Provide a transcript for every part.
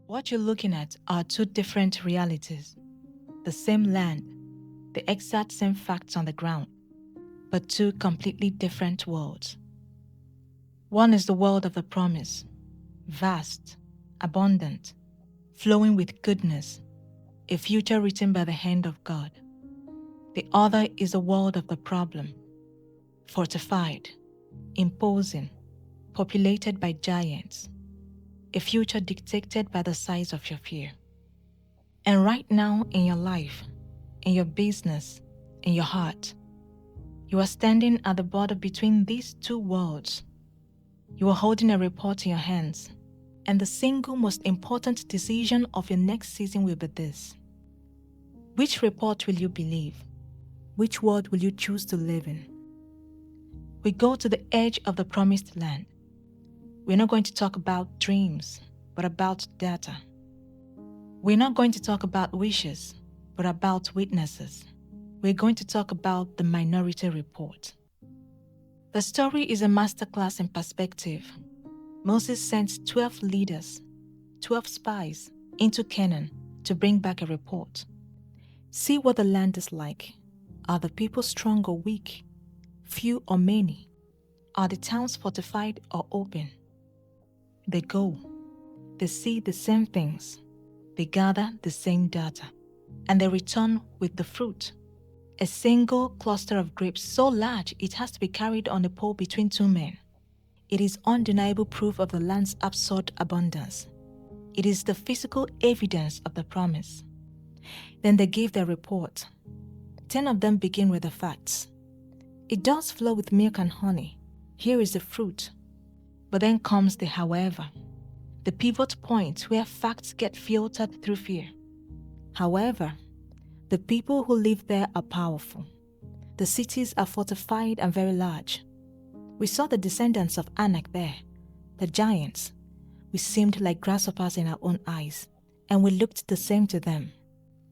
What you're looking at are two different realities. The same land, the exact same facts on the ground, but two completely different worlds. One is the world of the promise, vast, abundant, flowing with goodness, a future written by the hand of God. The other is the world of the problem, fortified, imposing, populated by giants, a future dictated by the size of your fear. And right now in your life, in your business, in your heart, you are standing at the border between these two worlds. You are holding a report in your hands, and the single most important decision of your next season will be this. Which report will you believe? Which world will you choose to live in? We go to the edge of the promised land. We're not going to talk about dreams, but about data. We're not going to talk about wishes, but about witnesses. We're going to talk about the minority report. The story is a masterclass in perspective. Moses sent 12 leaders, 12 spies, into Canaan to bring back a report. See what the land is like. Are the people strong or weak? Few or many? Are the towns fortified or open? They go. They see the same things. They gather the same data. And they return with the fruit. A single cluster of grapes so large it has to be carried on a pole between two men. It is undeniable proof of the land's absurd abundance. It is the physical evidence of the promise. Then they give their report. 10 of them begin with the facts. It does flow with milk and honey. Here is the fruit. But then comes the however, the pivot point where facts get filtered through fear. However, the people who live there are powerful. The cities are fortified and very large. We saw the descendants of Anak there, the giants. We seemed like grasshoppers in our own eyes, and we looked the same to them.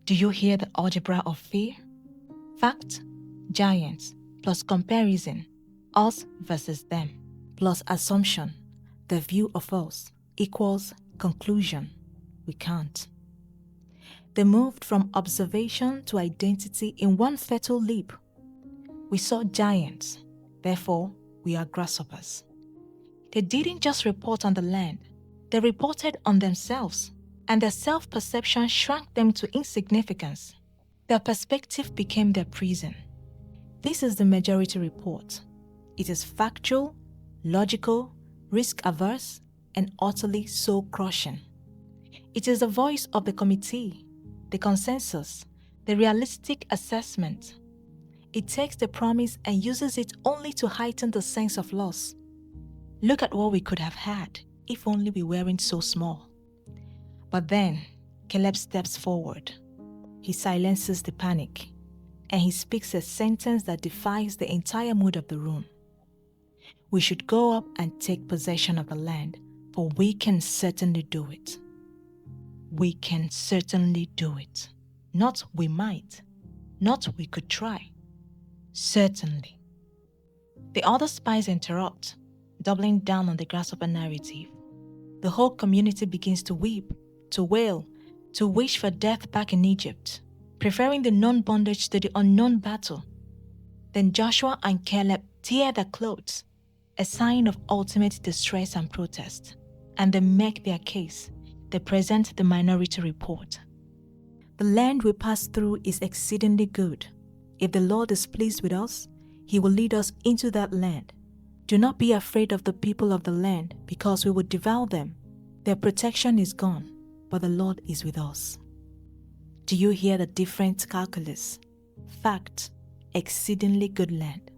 Do you hear the algebra of fear? Fact, giants, plus comparison, us versus them, plus assumption, the view of us, equals conclusion. We can't. They moved from observation to identity in one fatal leap. We saw giants, therefore we are grasshoppers. They didn't just report on the land, they reported on themselves, and their self-perception shrank them to insignificance. Their perspective became their prison. This is the majority report. It is factual, logical, risk-averse, and utterly soul-crushing. It is the voice of the committee, the consensus, the realistic assessment. It takes the promise and uses it only to heighten the sense of loss. Look at what we could have had if only we weren't so small. But then, Caleb steps forward. He silences the panic, and he speaks a sentence that defies the entire mood of the room. We should go up and take possession of the land, for we can certainly do it. We can certainly do it. Not we might, not we could try. Certainly. The other spies interrupt, doubling down on the grasshopper narrative. The whole community begins to weep, to wail, to wish for death back in Egypt, preferring the known bondage to the unknown battle. Then Joshua and Caleb tear their clothes, a sign of ultimate distress and protest, and they make their case. They present the minority report. The land we pass through is exceedingly good. If the Lord is pleased with us, He will lead us into that land. Do not be afraid of the people of the land, because we will devour them. Their protection is gone, but the Lord is with us. Do you hear the different calculus? Fact, exceedingly good land,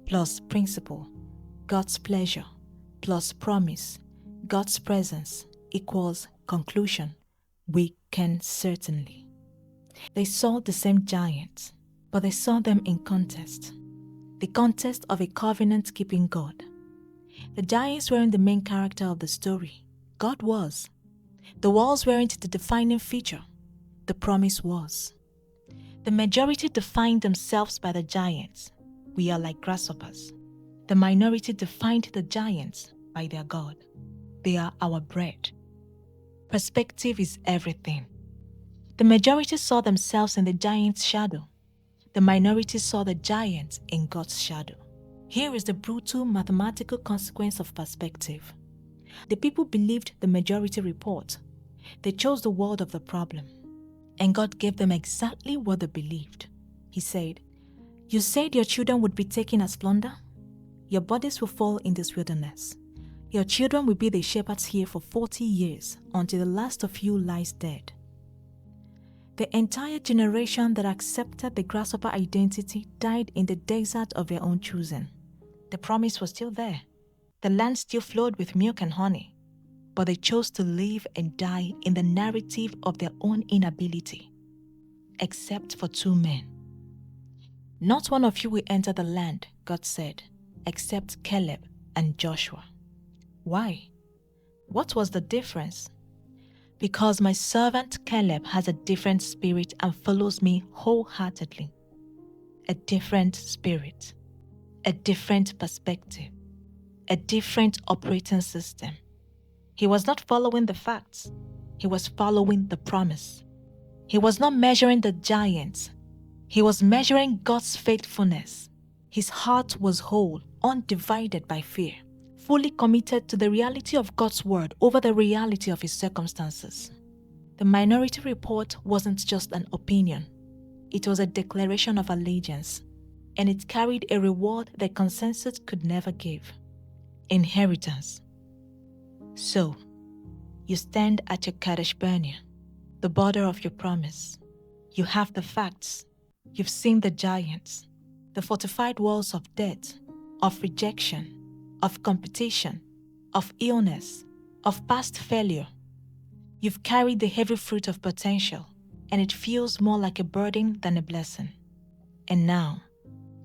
plus principle, God's pleasure, plus promise, God's presence, equals conclusion. We can certainly. They saw the same giants, but they saw them in contest. The contest of a covenant-keeping God. The giants weren't the main character of the story. God was. The walls weren't the defining feature. The promise was. The majority defined themselves by the giants. We are like grasshoppers. The minority defined the giants by their God. They are our bread. Perspective is everything. The majority saw themselves in the giant's shadow. The minority saw the giant in God's shadow. Here is the brutal mathematical consequence of perspective. The people believed the majority report. They chose the world of the problem. And God gave them exactly what they believed. He said, "You said your children would be taken as plunder? Your bodies will fall in this wilderness. Your children will be the shepherds here for 40 years until the last of you lies dead." The entire generation that accepted the grasshopper identity died in the desert of their own choosing. The promise was still there. The land still flowed with milk and honey, but they chose to live and die in the narrative of their own inability, except for 2 men. "Not one of you will enter the land," God said, "except Caleb and Joshua." Why? What was the difference? "Because my servant Caleb has a different spirit and follows me wholeheartedly." A different spirit, a different perspective, a different operating system. He was not following the facts. He was following the promise. He was not measuring the giants. He was measuring God's faithfulness. His heart was whole, undivided by fear, fully committed to the reality of God's word over the reality of his circumstances. The minority report wasn't just an opinion. It was a declaration of allegiance, and it carried a reward that consensus could never give: inheritance. So, you stand at your Kadesh Barnea, the border of your promise. You have the facts. You've seen the giants, the fortified walls of death, of rejection, of competition, of illness, of past failure. You've carried the heavy fruit of potential, and it feels more like a burden than a blessing. And now,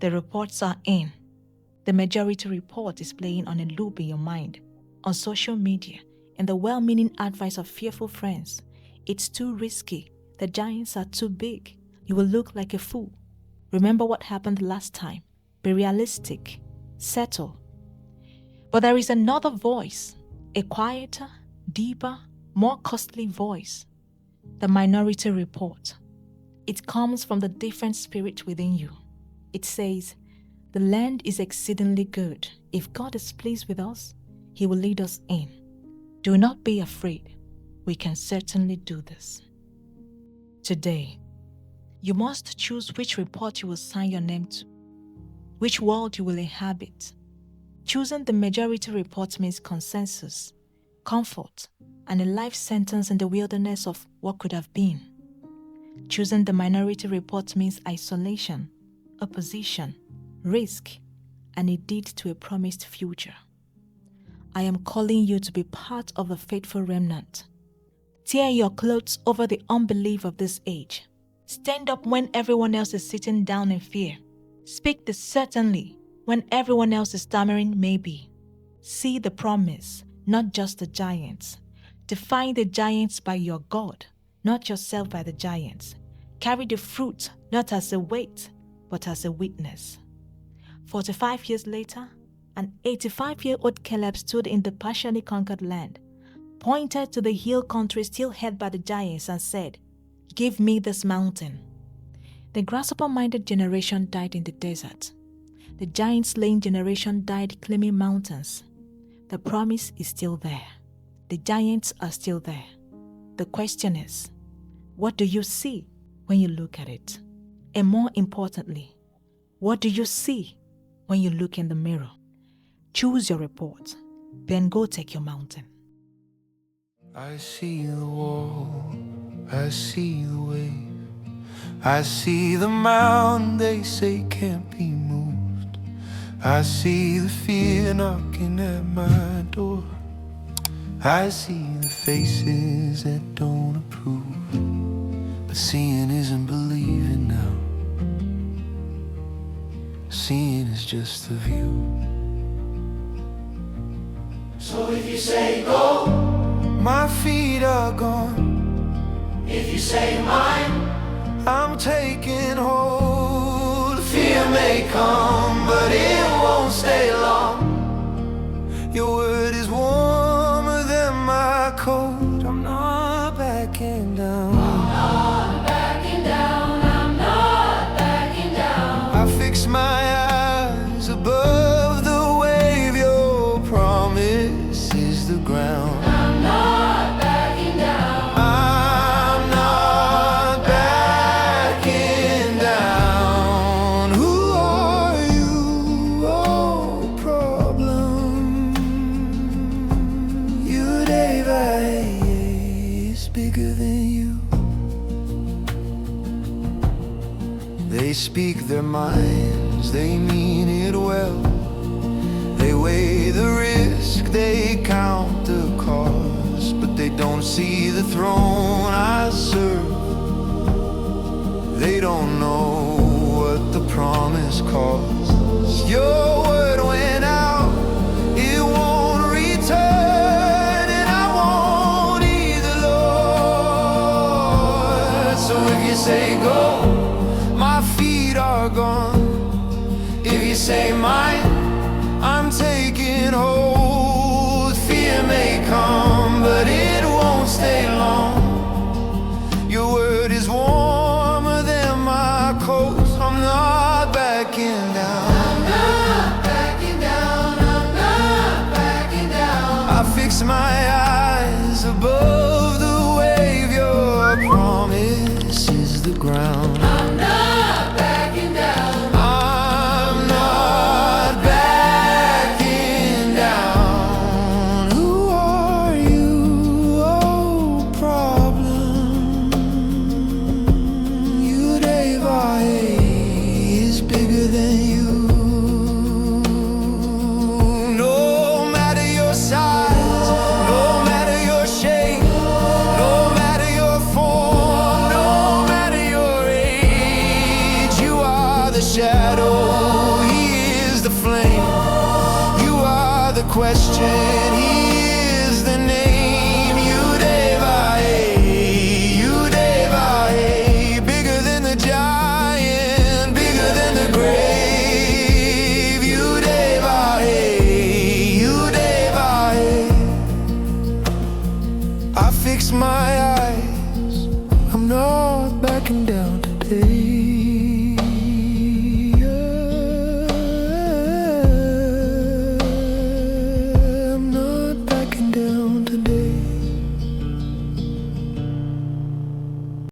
the reports are in. The majority report is playing on a loop in your mind, on social media, and the well-meaning advice of fearful friends. It's too risky. The giants are too big. You will look like a fool. Remember what happened last time. Be realistic. Settle. But there is another voice, a quieter, deeper, more costly voice. The minority report. It comes from the different spirit within you. It says, "The land is exceedingly good. If God is pleased with us, He will lead us in. Do not be afraid. We can certainly do this." Today, you must choose which report you will sign your name to, which world you will inhabit. Choosing the majority report means consensus, comfort, and a life sentence in the wilderness of what could have been. Choosing the minority report means isolation, opposition, risk, and a deed to a promised future. I am calling you to be part of the faithful remnant. Tear your clothes over the unbelief of this age. Stand up when everyone else is sitting down in fear. Speak the certainly when everyone else is stammering maybe. See the promise, not just the giants. Define the giants by your God, not yourself by the giants. Carry the fruit not as a weight, but as a witness. 45 years later, an 85-year-old Caleb stood in the partially conquered land, pointed to the hill country still held by the giants and said, "Give me this mountain." The grasshopper-minded generation died in the desert. The giant-slaying generation died claiming mountains. The promise is still there. The giants are still there. The question is, what do you see when you look at it? And more importantly, what do you see when you look in the mirror? Choose your report, then go take your mountain. I see the wall, I see the wave, I see the mountain they say can't be moved. I see the fear knocking at my door. I see the faces that don't approve. But seeing isn't believing now. Seeing is just the view. So if you say go, my feet are gone. If you say mine, I'm taking hold. Fear may come, but it won't stay long. Your word is warmer than my coat. I'm not backing down. I fix my eyes above the wave. Your promise is the ground. I'm not backing down. I'm not backing down. Who are you? Oh, problem. Your day is bigger than you. They speak their minds, they mean it well. They weigh the risk, they count the cost, but they don't see the throne I serve. They don't know what the promise costs. Your word went out, it won't return, and I won't either, Lord. So if you say go, my feet are gone. If you say mine, I'm taking hold. Fear may come, but it won't stay long. Your word is warmer than my coat. I'm not backing down. I'm not backing down. I'm not backing down. I fix my eyes above the wave. Your promise is the ground. I'm not backing down. I'm not backing down. Who are you? Oh, problem. Your day is bigger than you. No matter your size, no matter your shape, no matter your form, no matter your age, you are the shadow, he is the flame. You are the question, he is the name.